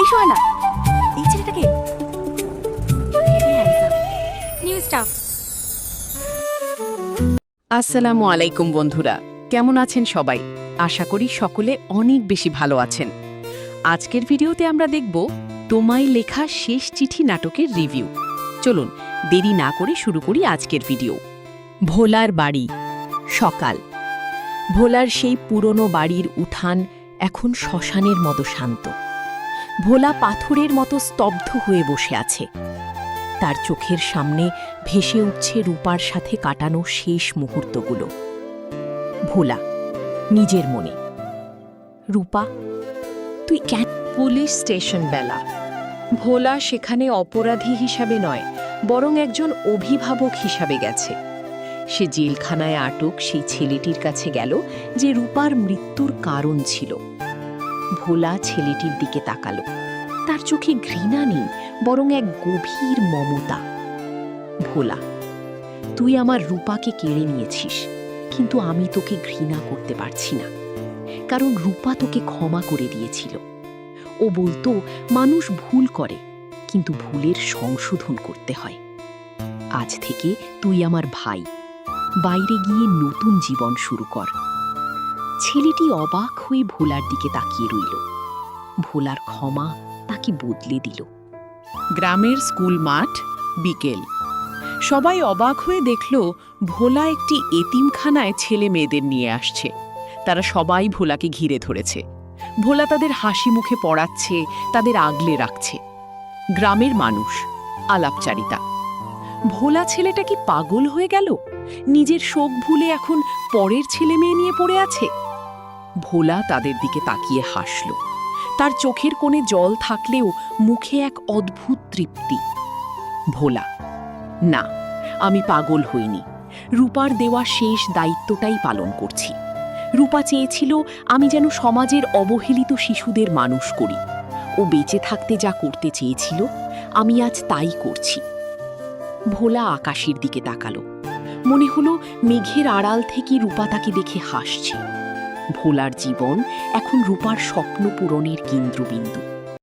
সোহানা, এই ছেলেটাকে new staff. আসসালামু আলাইকুম বন্ধুরা, কেমন আছেন সবাই? আশা করি সকলে অনেক বেশি ভালো আছেন। আজকের ভিডিওতে আমরা দেখব তোমায় লেখা শেষ চিঠি নাটকের রিভিউ। চলুন দেরি না করে শুরু করি আজকের ভিডিও। ভোলার বাড়ি। সকাল। ভোলার সেই পুরনো বাড়ির উঠান এখন শ্মশানের মতো শান্ত। ভোলা পাথরের মতো স্তব্ধ হয়ে বসে আছে। তার চোখের সামনে ভেসে উঠছে রূপার সাথে কাটানো শেষ মুহূর্তগুলো। ভোলা নিজের মনে, রূপা তুই কেন? পুলিশ স্টেশন বেলা। ভোলা সেখানে অপরাধী হিসাবে নয়, বরং একজন অভিভাবক হিসাবে গেছে। সে জেলখানায় আটক সেই ছেলেটির কাছে গেল যে রূপার মৃত্যুর কারণ ছিল। ভোলা ছেলেটির দিকে তাকালো। তার চোখে ঘৃণা নেই, বরং এক গভীর মমতা। ভোলা, তুই আমার রূপাকে কেড়ে নিয়েছিস, কিন্তু আমি তোকে ঘৃণা করতে পারছি না, কারণ রূপা তোকে ক্ষমা করে দিয়েছিল। ও বলতো মানুষ ভুল করে, কিন্তু ভুলের সংশোধন করতে হয়। আজ থেকে তুই আমার ভাই, বাইরে গিয়ে নতুন জীবন শুরু কর। ছেলেটি অবাক হয়ে ভোলার দিকে তাকিয়ে রইল। ভোলার ক্ষমা তাকে বদলে দিল। গ্রামের স্কুল মাঠ, বিকেল। সবাই অবাক হয়ে দেখল ভোলা একটি এতিমখানায় ছেলে মেয়েদের নিয়ে আসছে। তারা সবাই ভোলাকে ঘিরে ধরেছে। ভোলা তাদের হাসি মুখে পড়াচ্ছে, তাদের আগলে রাখছে। গ্রামের মানুষ, আলাপচারিতা। ভোলা ছেলেটা কি পাগল হয়ে গেল? নিজের শোক ভুলে এখন পরের ছেলে মেয়ে নিয়ে পড়ে আছে? ভোলা তাদের দিকে তাকিয়ে হাসল। তার চোখের কোণে জল থাকলেও মুখে এক অদ্ভুত তৃপ্তি। ভোলা, না, আমি পাগল হইনি। রূপার দেওয়া শেষ দায়িত্বটাই পালন করছি। রূপা চেয়েছিল আমি যেন সমাজের অবহেলিত শিশুদের মানুষ করি। ও বেঁচে থাকতে যা করতে চেয়েছিল, আমি আজ তাই করছি। ভোলা আকাশের দিকে তাকালো। মনে হলো মেঘের আড়াল থেকে রূপা তাকে দেখে হাসছে। ভোলার জীবন এখন রূপার স্বপ্ন পূরণের কেন্দ্রবিন্দু।